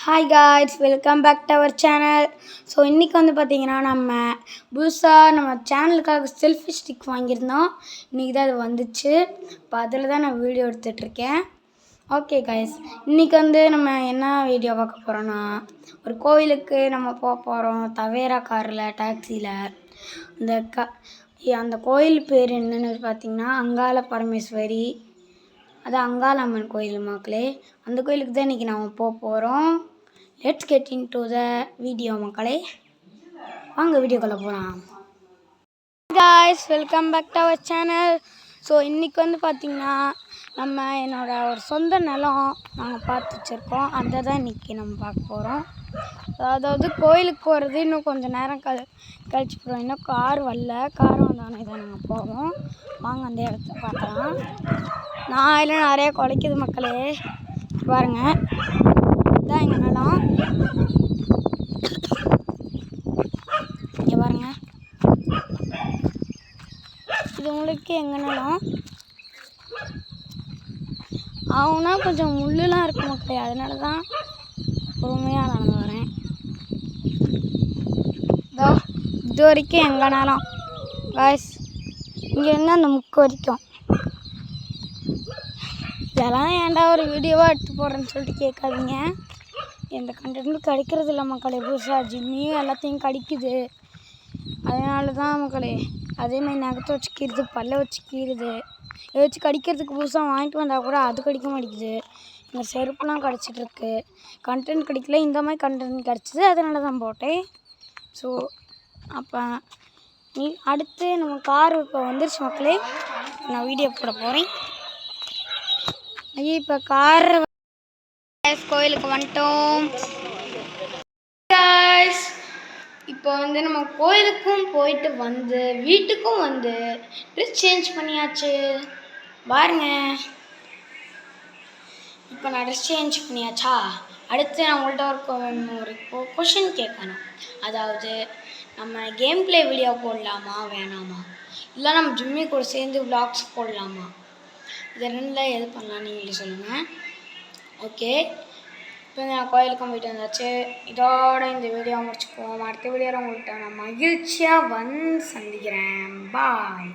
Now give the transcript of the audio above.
Hi guys, welcome back to our channel. So இன்றைக்கி வந்து பார்த்திங்கன்னா நம்ம புதுசாக நம்ம சேனலுக்காக செல்ஃபி ஸ்டிக் வாங்கியிருந்தோம். இன்றைக்கி தான் அது வந்துச்சு. இப்போ அதில் தான் நான் வீடியோ எடுத்துகிட்ருக்கேன். ஓகே காய்ஸ், இன்றைக்கி வந்து நம்ம என்ன வீடியோ பார்க்க போகிறோன்னா, ஒரு கோவிலுக்கு நம்ம போக போகிறோம். தவேரா காரில் டாக்ஸியில். அந்த கோயில் பேர் என்னென்னு பார்த்திங்கன்னா அங்காள பரமேஸ்வரி, அது அங்காளம்மன் கோயில் மக்களே. அந்த கோயிலுக்கு தான் இன்றைக்கி நம்ம போக போகிறோம். Let's get into the video மக்களே. வாங்க வீடியோக்குள்ளே போகலாம். Guys, welcome back to our channel. So இன்றைக்கி வந்து பார்த்திங்கன்னா நம்ம என்னோடய ஒரு சொந்த நிலம் நாங்கள் பார்த்து வச்சுருக்கோம். அதை தான் இன்றைக்கி நம்ம பார்க்க போகிறோம். அதாவது கோயிலுக்கு போகிறது இன்னும் கொஞ்சம் நேரம் கழிச்சு போகிறோம். இன்னும் கார் வரல. கார் வந்தோடனே தான் நாங்கள் போவோம். வாங்க அந்த இடத்த பார்க்கலாம். நான் இல்லை நிறைய குலைக்குது மக்களே, பாருங்கள். இதுதான் எங்கள் நிலம். இங்கே பாருங்க, இது உங்களுக்கு எங்கள் நிலம். அவனா கொஞ்சம் முள்ளுலாம் இருக்கு மக்களே, அதனால தான் பொறுமையாக நடந்து வரேன். இதோ இது வரைக்கும் எங்கள் நிலம் காய்ஸ். இங்கேருந்து அந்த முக்கு வரைக்கும். இதெல்லாம் ஏன்டா ஒரு வீடியோவாக எடுத்து போடுறேன்னு சொல்லிட்டு கேட்காதீங்க. எந்த கண்டென்ட்டும் கிடைக்கிறது இல்லை மக்களே. புதுசாக ஜிம்மியும் எல்லாத்தையும் கடிக்குது, அதனால தான் மக்களே. அதேமாதிரி நகத்தை வச்சு கீறுது, பல்ல வச்சு கீறுது. இதை வச்சு கடிக்கிறதுக்கு புதுசாக வாங்கிட்டு வந்தால் கூட அது கடிக்க மாட்டேங்குது. எங்கள் செருப்புலாம் கடிச்சிட்ருக்கு. கண்டென்ட் கிடைக்கல, இந்த மாதிரி கண்டென்ட் கிடச்சிது, அதனால தான் போட்டேன். ஸோ அப்போ அடுத்து நம்ம கார் இப்போ வந்துருச்சு மக்களே. நான் வீடியோ போட போகிறேன். ஐயோ, இப்போ கார் கோயிலுக்கு வந்துட்டோம். இப்போ வந்து நம்ம கோயிலுக்கும் போயிட்டு வந்து வீட்டுக்கும் வந்து ட்ரெஸ் சேஞ்ச் பண்ணியாச்சு பாருங்க. இப்போ நான் ட்ரெஸ் சேஞ்ச் பண்ணியாச்சா, அடுத்து நான் உங்கள்கிட்ட ஒரு கொஷின் கேட்கணும். அதாவது நம்ம கேம் பிளே வீடியோ போடலாமா வேணாமா, இல்லை நம்ம ஜிம்மி கூட சேர்ந்து விளாக்ஸ் போடலாமா, இது ரெண்டில் எது பண்ணலாம் நீங்களே சொல்லுங்கள். ஓகே, இப்போ நான் கோயிலுக்கும் போயிட்டு வந்தாச்சு. இதோட இந்த வீடியோ முடிச்சுக்குவோம். அடுத்த வீடியோவில் உங்கள்கிட்ட நான் மகிழ்ச்சியாக வந்து சந்திக்கிறேன். பாய்.